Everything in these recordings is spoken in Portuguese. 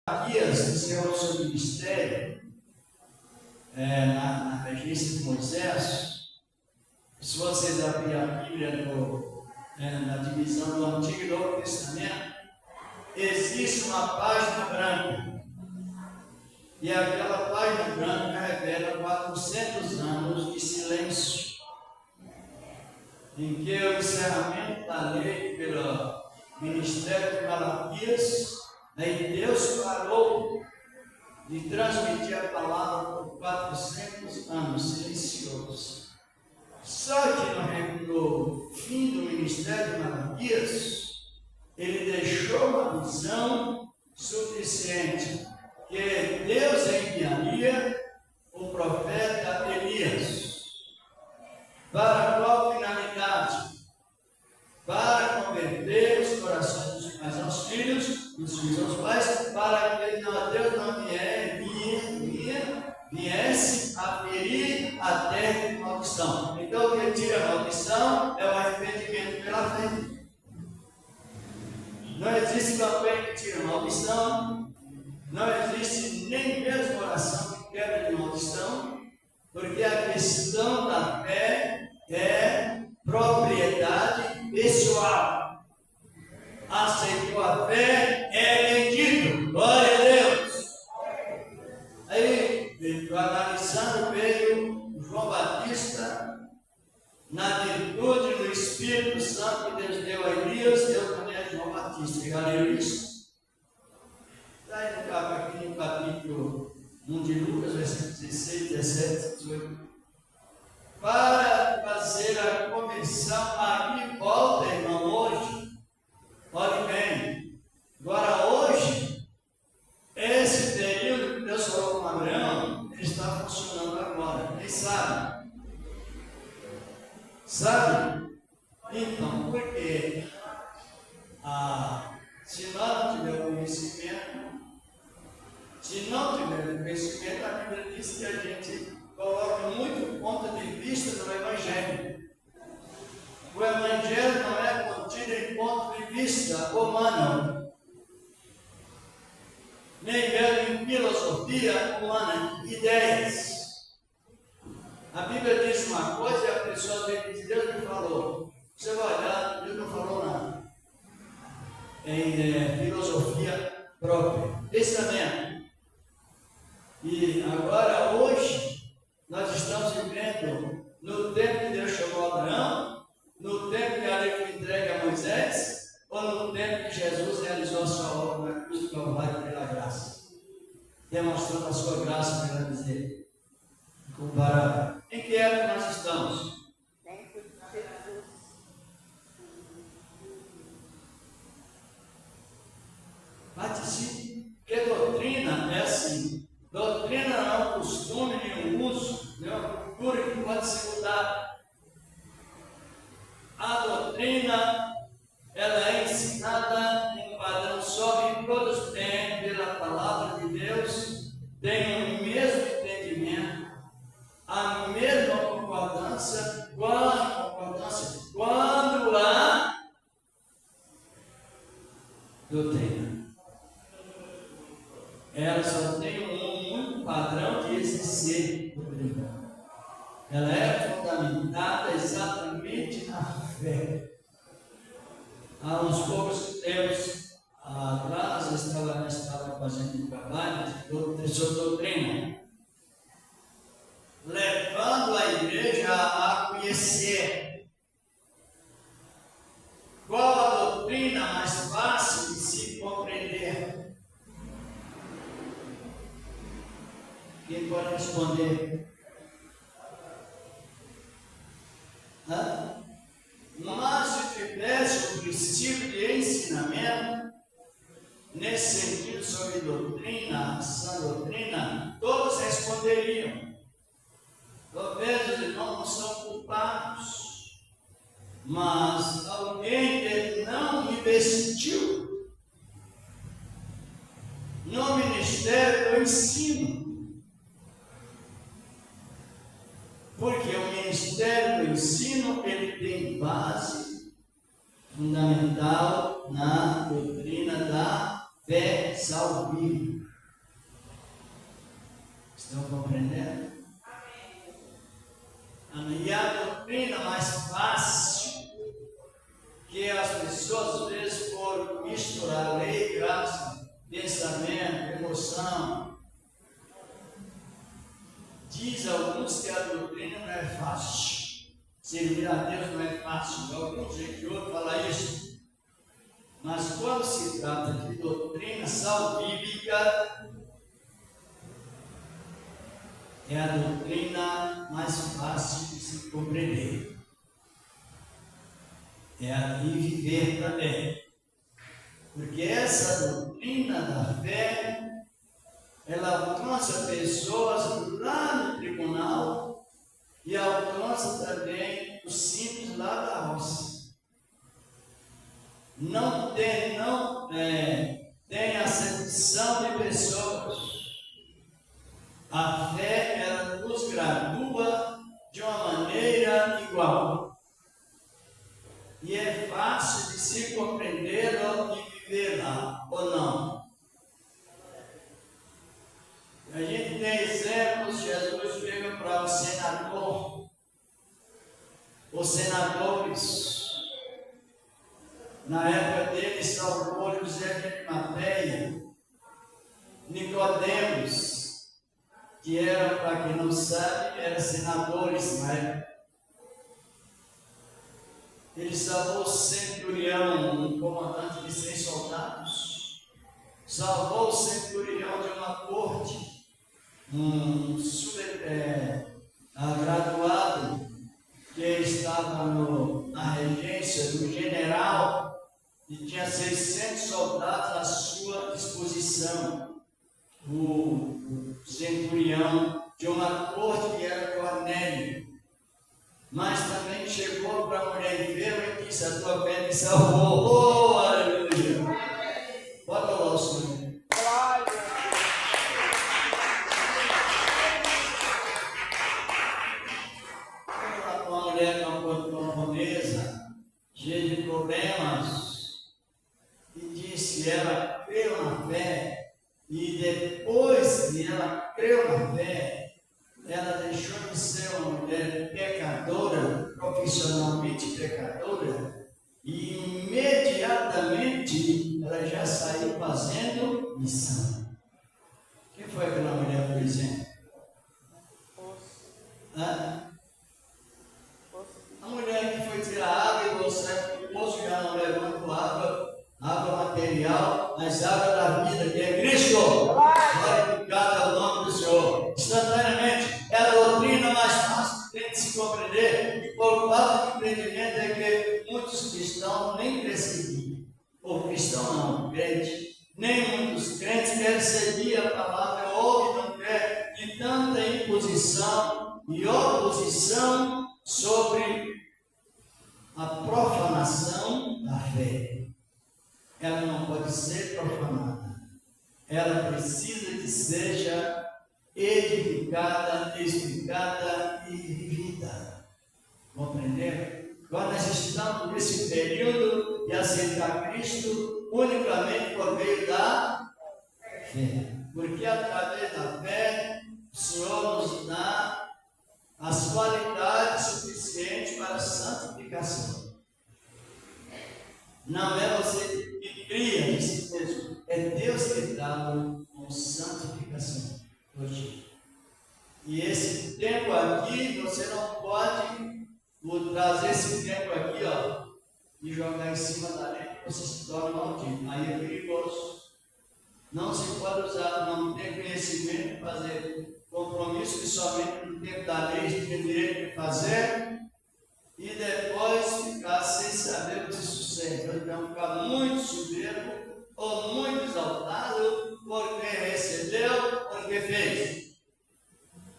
Malaquias encerrou o seu ministério na regência de Moisés. Se vocês abrirem a Bíblia na divisão do Antigo e Novo Testamento, existe uma página branca. E aquela página branca revela 400 anos de silêncio, em que o encerramento da lei pelo ministério de Malaquias, aí Deus parou de transmitir a palavra por 400 anos, silencioso. Só que no fim do ministério de Malaquias, ele deixou uma visão suficiente, que Deus enviaria o profeta Elias. Para qual finalidade? Para converter os corações dos pais aos filhos, dos filhos aos pais, para que Deus não viesse a ferir a terra de maldição. Então, o que tira a maldição é o arrependimento pela fé. Não existe campanha que tira a maldição, não existe nem mesmo oração que quebra de maldição, porque a questão da fé é propriedade pessoal. Aceitou a fé, é bendito. Glória a Deus. Aí, analisando, veio João Batista, na virtude do Espírito Santo que Deus deu a Elias, Deus também a João Batista. Já leram isso? Está aí aqui no capítulo 1 de Lucas, versículos 16, 17, 18. Para fazer a conversão aqui, volta, irmão, hoje. Olhe bem. Agora, hoje, esse período que Deus falou com Abraão, ele está funcionando agora. Quem sabe? Sabe? Então, por quê? Se nós não tivermos conhecimento, a Bíblia diz que a gente coloca muito ponto de vista no Evangelho. O Evangelho não é contido em ponto de vista humano, nem mesmo em filosofia humana, ideias. A Bíblia diz uma coisa e a pessoa diz: Deus me falou. Você vai olhar, Deus não falou nada. Em filosofia própria, pensamento. E agora, hoje, nós estamos vivendo no tempo que Deus chamou Abraão, no tempo que a lei foi entregue a Moisés, ou no tempo que Jesus realizou a sua obra na cruz do Calvário pela graça, demonstrando a sua graça pela misericórdia. Comparável. Em que época nós estamos? Participe. Porque doutrina é assim. Doutrina não é um costume nem um uso, nem uma cultura que pode ser mudada. A doutrina, ela é ensinada em um padrão só e todos têm, pela palavra de Deus, têm o mesmo entendimento, a mesma concordância, quando há doutrina. Ela só tem um padrão de exercer doutrina. Ela é fundamentada exatamente na fé. Há uns poucos tempos atrás, eu estava fazendo um trabalho sobre doutrina, levando a igreja a conhecer qual a doutrina mais fácil de se compreender. Quem pode responder? Mas se tivesse um princípio de ensinamento, nesse sentido sobre doutrina, sã doutrina, todos responderiam. Talvez os irmãos não são culpados, mas alguém que não investiu no ministério do ensino. Porque o ministério do ensino, ele tem base fundamental na doutrina da fé salvadora. salvífica. Estão compreendendo? Amém. E a doutrina mais fácil, que as pessoas às vezes por misturar lei, graça, pensamento, emoção, diz alguns que a doutrina não é fácil. Servir a Deus não é fácil. Alguns gente outros falam isso. Mas quando se trata de doutrina salvífica, é a doutrina mais fácil de se compreender. É a de viver também. Porque essa doutrina da fé, ela alcança pessoas lá no tribunal e alcança também os simples lá da roça. Não tem acepção de pessoas. A fé, ela nos gradua de uma maneira igual. E é fácil de se compreender ou de viver lá, ou não. A gente tem exemplos. Jesus chega para o senador, os senadores. Na época dele salvou José de Arimateia, Nicodemos, que era, para quem não sabe, era senadores na época. Ele salvou o centurião, um comandante de 100 soldados. Salvou o centurião de uma corte, um graduado que estava na regência do general e tinha 600 soldados à sua disposição. O centurião de uma corte que era Cornélio. Mas também chegou para a mulher enferma e disse: a tua fé me salvou. Oh, aleluia! Bota lá o Senhor. Uma mulher camponesa, cheia de problemas, e disse que ela creu na fé. E depois que ela creu na fé, ela deixou de ser uma mulher pecadora, profissionalmente pecadora, e imediatamente ela já saiu fazendo missão. Quem foi aquela mulher, por exemplo? A mulher que foi tirar água e você no poço já não levando água material, mas água da vida, que é Cristo. Glorificado é o nome do Senhor. Instantaneamente, é a doutrina mais fácil de se compreender, e por falta de entendimento é que muitos cristãos nem perseguiam. Ou cristão não, crente. Nem muitos crentes querem seguir a palavra, ou não quer, de tanta imposição e oposição sobre a profanação da fé. Ela não pode ser profanada. Ela precisa que seja edificada, explicada e vivida. Compreender? Quando nós estamos nesse período de aceitar Cristo unicamente por meio da fé. Porque através da fé, o Senhor nos dá as qualidades suficientes para a santificação. Não é você que cria de si mesmo, é Deus que dá com santificação hoje. E esse tempo aqui, você não pode trazer esse tempo aqui, e jogar em cima da lei, que você se torna maldito. Aí é perigoso. Não se pode usar, não ter conhecimento, fazer compromisso que somente no tempo da lei tem direito de fazer, e depois ficar sem saber o que sucede. Então ficar muito soberbo ou muito exaltado porque recebeu, porque fez.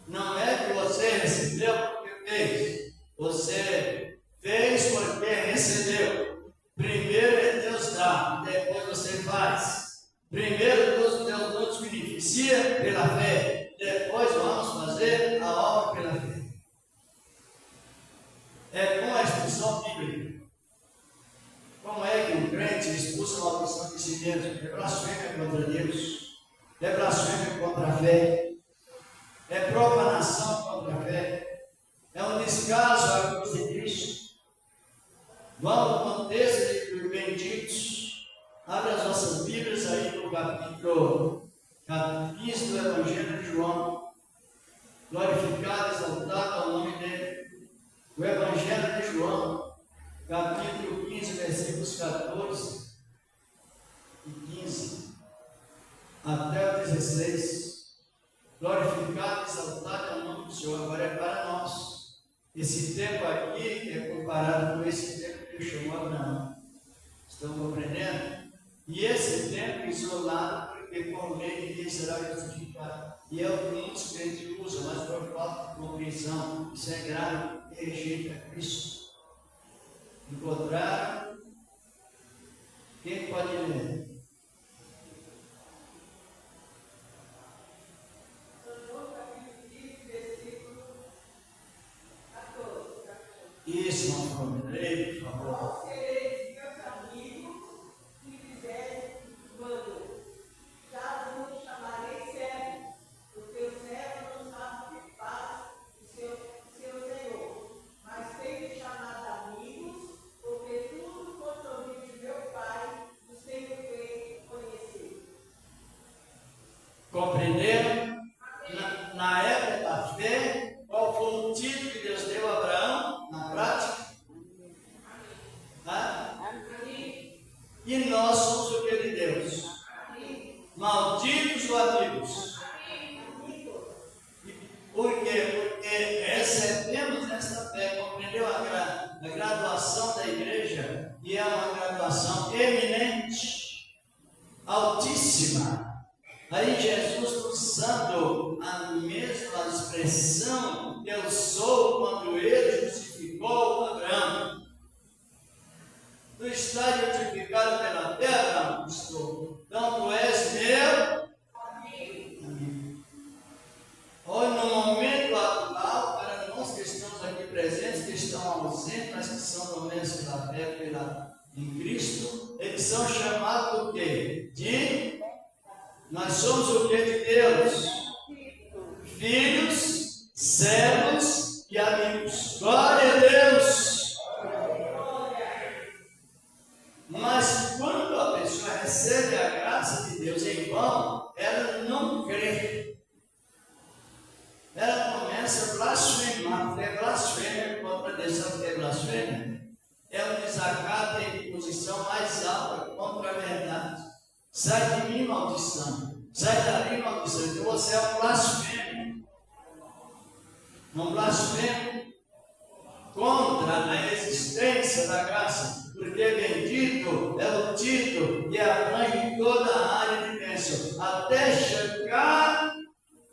Não é que você recebeu porque fez. Você fez porque recebeu. Primeiro é Deus dá, depois você faz. Primeiro Deus nos beneficia pela fé. Depois vamos fazer a obra pela fé. É com a instrução bíblica. Como é que um crente expulsa uma maldição de si mesmo? É blasfêmia contra Deus. é blasfêmia contra a fé, é profanação contra a fé, é um descaso à cruz de Cristo. Vamos no texto dos benditos. Abre as nossas Bíblias aí no capítulo 15 do Evangelho de João. Glorificado, exaltado ao nome dele. O Evangelho de João, capítulo 15, versículos 14 e 15 até o 16. Glorificado, exaltado ao nome do Senhor. Agora é para nós. Esse tempo aqui é comparado com esse tempo que chamou Abraão. Estão compreendendo? E esse tempo isolado, porque com lei ninguém será justificado. E é o que muitos crentes usam, mas por falta de compreensão, isso é grave e rejeita Cristo. Encontraram? Quem pode ler? Isso, não prometerei, por favor. Sereis meus amigos se fizerem quando já vos chamarei servo, porque o servo não sabe o que faz o seu Senhor. Mas tenho chamado amigos, porque tudo quanto ouvi de meu Pai os tenho feito conhecer. Compreenderam? Na época da fé, qual foi o título que Deus deu a Abraão? Na prática? E nós somos o que de Deus? Malditos ou amigos? Por quê? Porque recebemos essa fé, compreendeu a graduação da igreja, e é uma graduação eminente, altíssima. Aí Jesus usando a mesma expressão, eu sou, quando ele justificou Abraão. Tu estás justificado pela fé, Abraão? Estou. Então tu és meu amigo. Hoje, no momento atual, para nós que estamos aqui presentes, que estão ausentes, mas que são domésticos da fé em Cristo, eles são chamados do quê? Nós somos o que de Deus? Filhos, servos e amigos. Glória a Deus! Mas quando a pessoa recebe a graça de Deus em vão, ela não crê. Ela começa a blasfemar, porque é blasfêmia contra Deus. Sabe o que é blasfêmia? É um desacato em posição mais alta contra a verdade. Sai de mim, maldição. Sai dali, maldição. Então você é um blasfemo. Um blasfemo contra a existência da graça. Porque bendito é o título que abrange toda a área de bênção, até chegar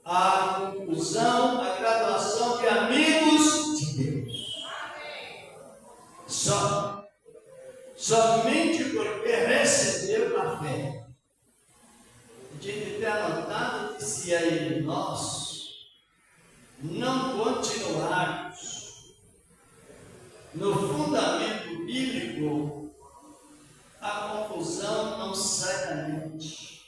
à conclusão, à graduação de amigos de Deus. Somente porque recebeu a fé. De ter anotado que se aí nós não continuarmos no fundamento bíblico, a confusão não sai da mente.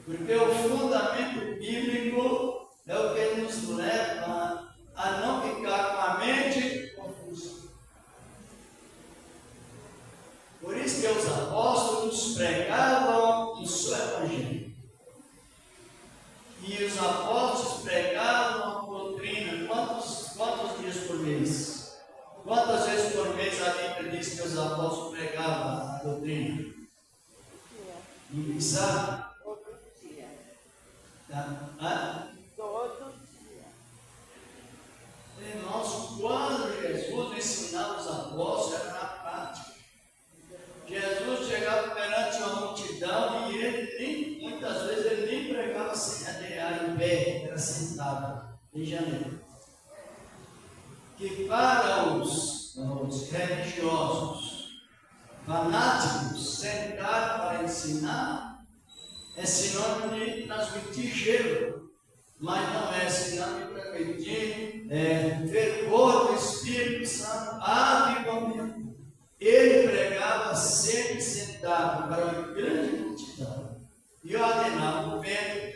Porque o fundamento bíblico é o que nos leva a não ficar com a mente confusa. Por isso que os apóstolos pregavam o seu evangelho. E os apóstolos pregavam a doutrina. Quantos dias por mês? Quantas vezes por mês a Bíblia diz que os apóstolos pregavam a doutrina? Ninguém sabe? Todo dia. Todo dia. Irmãos, quando Jesus ensinava os apóstolos, era na prática. Jesus chegava perante uma multidão e ele muitas vezes ele nem pregava sem adear em pé, era sentado em janeiro. Que para os religiosos, fanáticos, sentar para ensinar é sinônimo de transmitir gelo, mas não é sinônimo de transmitir fervor do Espírito Santo, avivamento. Ele pregava sempre sentado para uma grande multidão. E ordenava o vento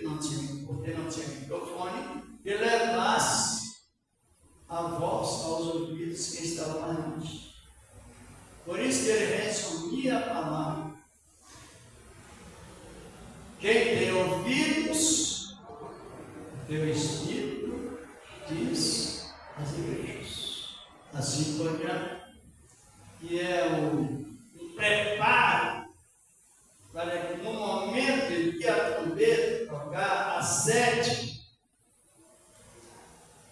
Quem tem ouvidos, tem o Espírito diz às igrejas. Assim por diante. E é um preparo para que no momento em que a trombeta tocar a 7,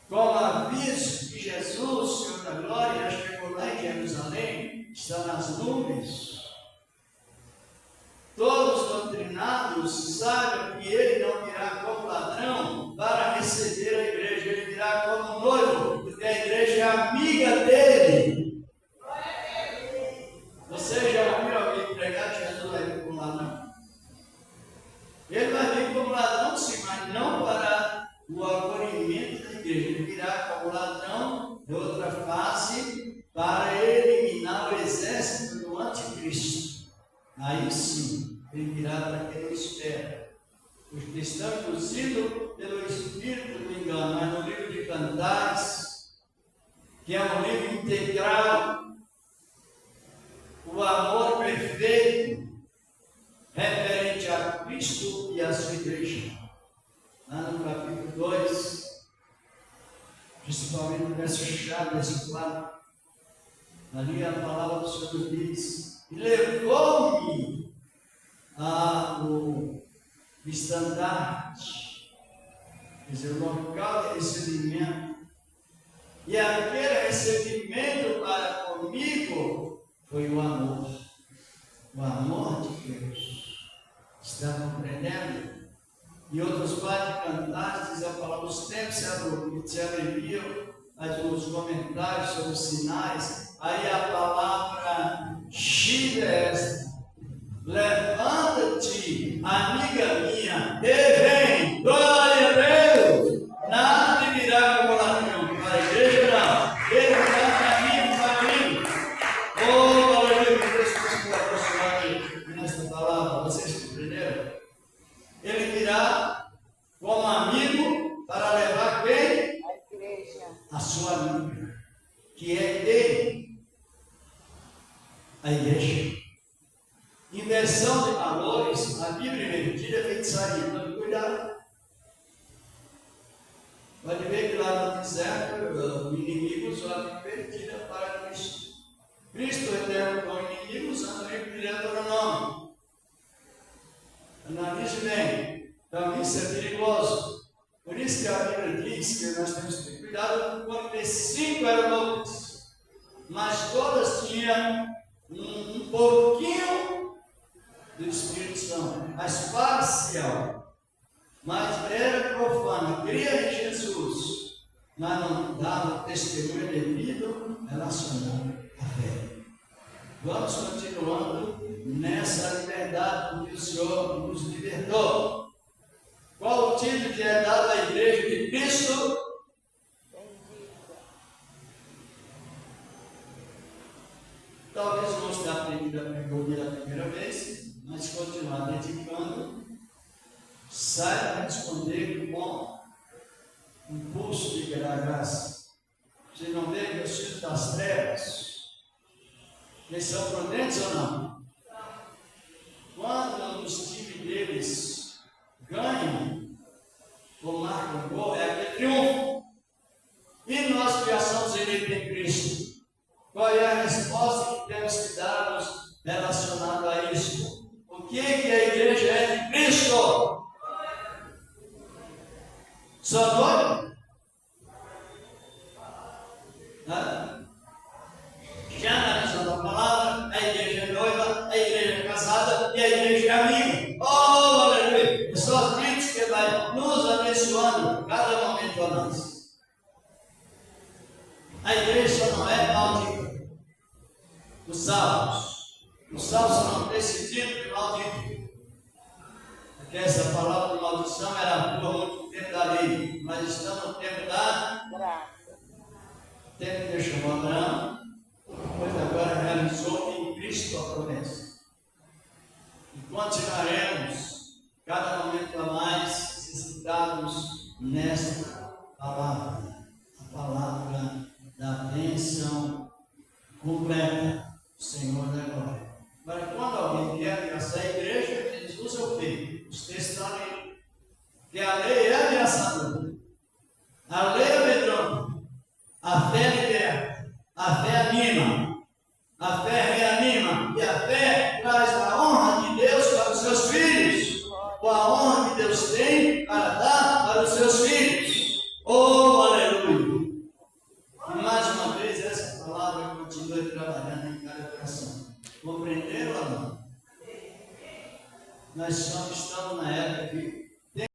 com o aviso que Jesus, Senhor da Glória, chegou lá em Jerusalém, está nas nuvens. Todos os doutrinados sabem que ele não virá como ladrão para receber a igreja, ele virá como noivo, porque a igreja é amiga dele. Você já ouviu alguém pregar que Jesus vai vir como ladrão? Ele vai vir como ladrão, sim, mas não para o acolhimento da igreja. Ele virá como ladrão de outra face para eliminar o exército do anticristo. Aí sim, ele virá para quem não espera. Os que estão induzidos pelo espírito do engano, mas no livro de Cantares, que é um livro integral, o amor perfeito referente a Cristo e a sua igreja. Lá no capítulo 2, principalmente no verso-chave, verso 4, ali a palavra do Senhor diz: e levou-me ao estandarte, quer dizer, o local de recebimento, e aquele recebimento para comigo foi o amor de Deus. Está compreendendo? E outros padres cantares dizem a palavra, os tempos se abreviam, os comentários sobre os sinais, aí a palavra Chile é esta: levanta-te, amiga minha, e vem, glória a Deus, nada te virá como ladrão, para a igreja não, ele virá para mim. Oh, glória a Deus, que Deus continua abençoado nesta palavra, vocês compreenderam? Ele virá como amigo para levar quem? A igreja. A sua amiga, que é dele, a igreja. Inversão de valores, a Bíblia invertida é feitiçaria, então cuidado. Pode ver que lá no deserto o inimigo usou a Bíblia invertida para Cristo. Cristo eterno com o inimigo usando a Bíblia de Deuteronômio. Analise bem, então isso é perigoso. Por isso que a Bíblia diz que nós temos que ter cuidado, porque 5 eram loucas, mas todas tinham um pouquinho do Espírito Santo, mas parcial. Mas era profana, cria em Jesus, mas não dava testemunho devido relacionado à fé. Vamos continuando nessa liberdade que o Senhor nos libertou. Qual o título que é dado à igreja de Cristo? Talvez não esteja aprendido a primeira vez, mas continuar dedicando, saiba responder com impulso de graça. Você não vê que os filhos das trevas, eles são prudentes ou não? Quando os times deles ganham ou marcam gol, é aquele triunfo. E nós que já somos eleitos em Cristo, qual é a resposta que temos que dar relacionado a isso? O que a igreja é de Cristo? Só noiva? Já na visão da palavra, a igreja é noiva, a igreja é casada e a igreja é amiga. Oh, aleluia! E só as Cristo que vai nos abençoando cada momento a nós. A igreja só não é maldita. Os salvos só não decidiram de maldito. Porque essa palavra de maldição era boa muito tempo da lei, mas estamos no tempo da graça. O tempo que Deus chamou Abraão, pois agora realizou em Cristo a promessa. E continuaremos cada momento a mais necessitados nesta palavra, a palavra da bênção completa do Senhor da glória. Agora, quando alguém quer gastar a igreja, eles usam o quê? Os textos Que a lei é ameaçadora. A lei amedronta. A fé liberta. A fé anima. A fé reanima. E a fé traz a honra de Deus para os seus filhos. Ou a honra que Deus tem para dar para os seus filhos. Oh, aleluia! E mais uma vez, essa palavra continua trabalhando em cada coração. Compreenderam ou não? Nós estamos na época que